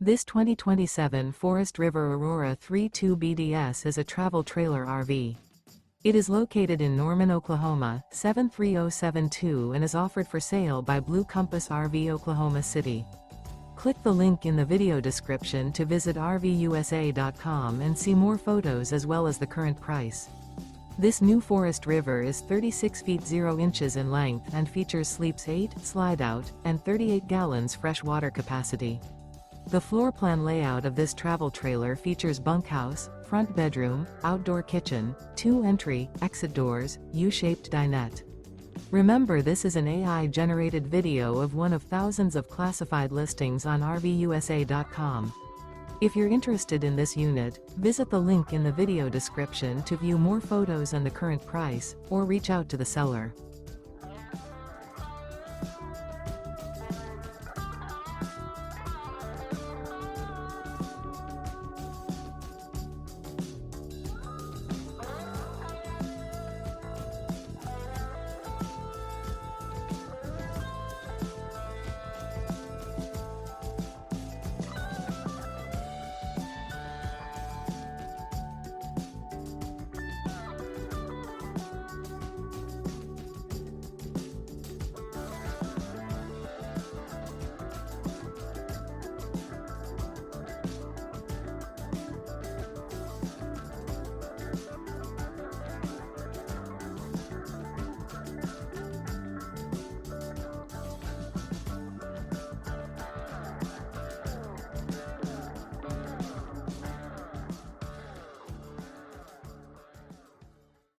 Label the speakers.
Speaker 1: This 2027 Forest River Aurora 3.2 BDS is a travel trailer RV. It is located in Norman, Oklahoma, 73072 and is offered for sale by Blue Compass RV Oklahoma City. Click the link in the video description to visit RVUSA.com and see more photos as well as the current price. This new Forest River is 36 feet 0 inches in length and features sleeps 8, slide-out, and 38 gallons fresh water capacity. The floor plan layout of this travel trailer features bunkhouse, front bedroom, outdoor kitchen, 2 entry, exit doors, U-shaped dinette. Remember, this is an AI-generated video of one of thousands of classified listings on RVUSA.com. If you're interested in this unit, visit the link in the video description to view more photos and the current price, or reach out to the seller.